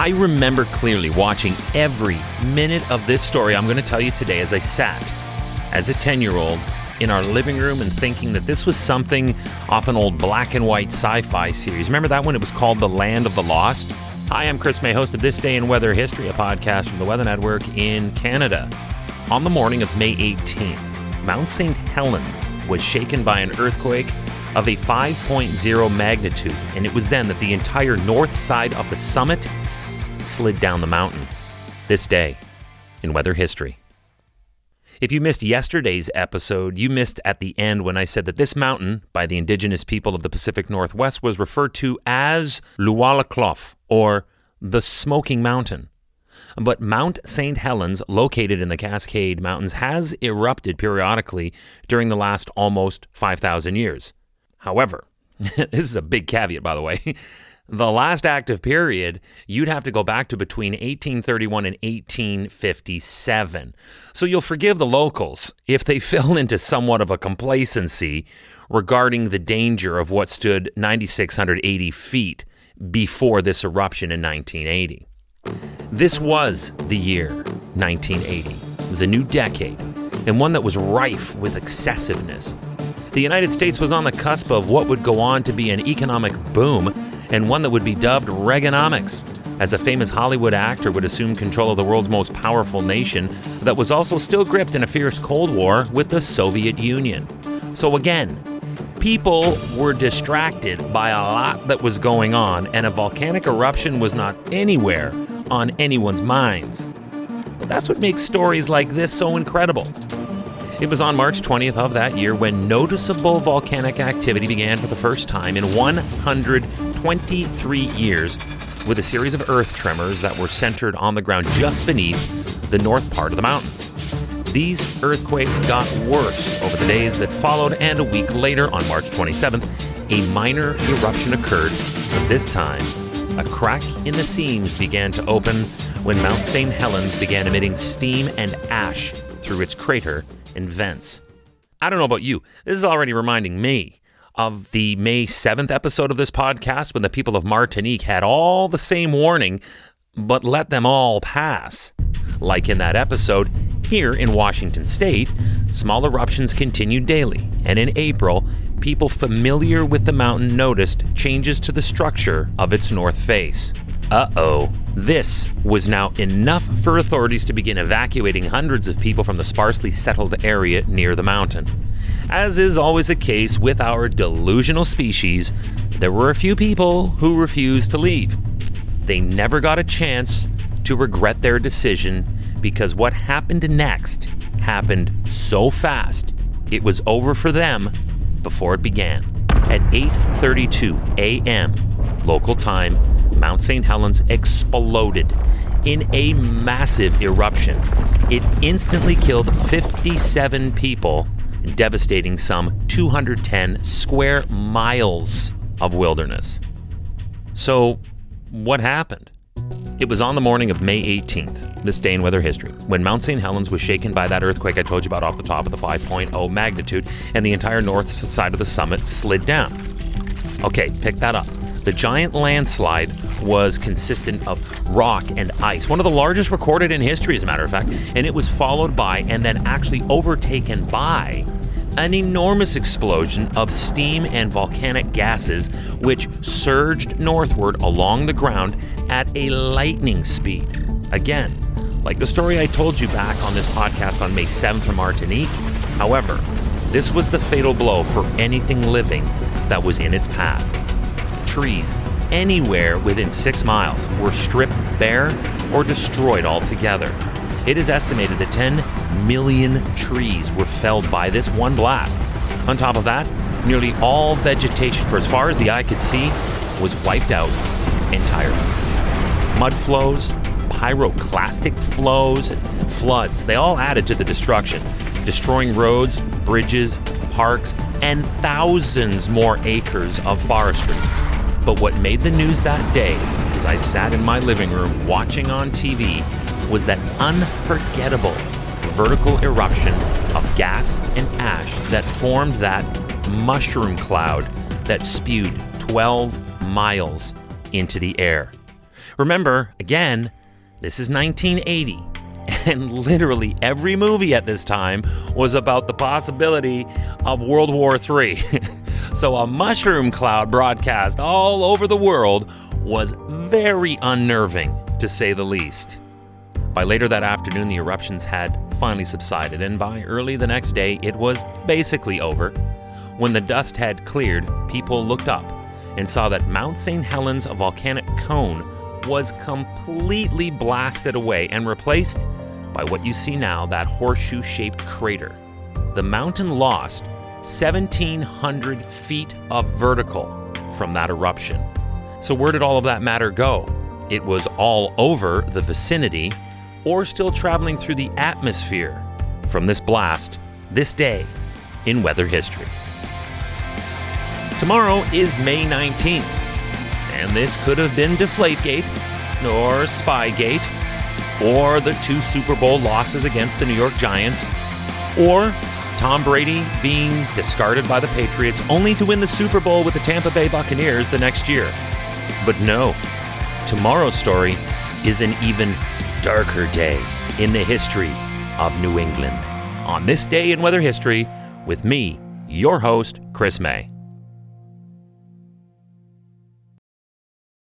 I remember clearly watching every minute of this story I'm going to tell you today as I sat as a 10-year-old in our living room and thinking that this was something off an old black and white sci-fi series. Remember that one? It was called The Land of the Lost. Hi, I'm Chris May, host of This Day in Weather History, a podcast from the Weather Network in Canada. On the morning of May 18th, Mount St. Helens was shaken by an earthquake of a 5.0 magnitude, and it was then that the entire north side of the summit slid down the mountain. This day in weather history. If you missed yesterday's episode, you missed at the end when I said that this mountain, by the indigenous people of the Pacific Northwest, was referred to as Lualaclof, or the Smoking Mountain. But Mount St. Helens, located in the Cascade Mountains, has erupted periodically during the last almost 5,000 years. However, this is a big caveat, by the way, the last active period, you'd have to go back to between 1831 and 1857. So you'll forgive the locals if they fell into somewhat of a complacency regarding the danger of what stood 9,680 feet before this eruption in 1980. This was the year 1980. It was a new decade, and one that was rife with excessiveness. The United States was on the cusp of what would go on to be an economic boom, and one that would be dubbed Reaganomics, as a famous Hollywood actor would assume control of the world's most powerful nation that was also still gripped in a fierce Cold War with the Soviet Union. So again, people were distracted by a lot that was going on, and a volcanic eruption was not anywhere on anyone's minds. But that's what makes stories like this so incredible. It was on March 20th of that year when noticeable volcanic activity began for the first time in 123 years, with a series of earth tremors that were centered on the ground just beneath the north part of the mountain. These earthquakes got worse over the days that followed, and a week later, on March 27th, a minor eruption occurred, but this time, a crack in the seams began to open when Mount St. Helens began emitting steam and ash through its crater and vents. I don't know about you, this is already reminding me of the May 7th episode of this podcast when the people of Martinique had all the same warning, but let them all pass. Like in that episode, here in Washington State, small eruptions continued daily, and in April, people familiar with the mountain noticed changes to the structure of its north face. This was now enough for authorities to begin evacuating hundreds of people from the sparsely settled area near the mountain. As is always the case with our delusional species, there were a few people who refused to leave. They never got a chance to regret their decision because what happened next happened so fast, it was over for them before it began. At 8:32 a.m. local time, Mount St. Helens exploded in a massive eruption. It instantly killed 57 people, devastating some 210 square miles of wilderness. So, what happened? It was on the morning of May 18th, this day in weather history, when Mount St. Helens was shaken by that earthquake I told you about off the top of the 5.0 magnitude, and the entire north side of the summit slid down. Okay, pick that up. The giant landslide was consistent of rock and ice, one of the largest recorded in history, as a matter of fact, and it was followed by, and then actually overtaken by, an enormous explosion of steam and volcanic gases which surged northward along the ground at a lightning speed. Again, like the story I told you back on this podcast on May 7th from Martinique. However, this was the fatal blow for anything living that was in its path. Trees anywhere within 6 miles were stripped bare or destroyed altogether. It is estimated that 10 million trees were felled by this one blast. On top of that, nearly all vegetation, for as far as the eye could see, was wiped out entirely. Mud flows, pyroclastic flows, and floods, they all added to the destruction, destroying roads, bridges, parks, and thousands more acres of forestry. But what made the news that day, as I sat in my living room watching on TV, was that unforgettable vertical eruption of gas and ash that formed that mushroom cloud that spewed 12 miles into the air. Remember, again, this is 1980, and literally every movie at this time was about the possibility of World War III. So a mushroom cloud broadcast all over the world was very unnerving, to say the least. By later that afternoon, the eruptions had finally subsided, and by early the next day, it was basically over. When the dust had cleared, people looked up and saw that Mount St. Helens, a volcanic cone, was completely blasted away and replaced by what you see now, that horseshoe-shaped crater. The mountain lost 1,700 feet of vertical from that eruption. So where did all of that matter go? It was all over the vicinity, or still traveling through the atmosphere from this blast, this day in weather history. Tomorrow is May 19th, and this could have been Deflategate, or Spygate, or the 2 Super Bowl losses against the New York Giants, or Tom Brady being discarded by the Patriots only to win the Super Bowl with the Tampa Bay Buccaneers the next year. But no, tomorrow's story is an even darker day in the history of New England. On this day in weather history, with me, your host, Chris May.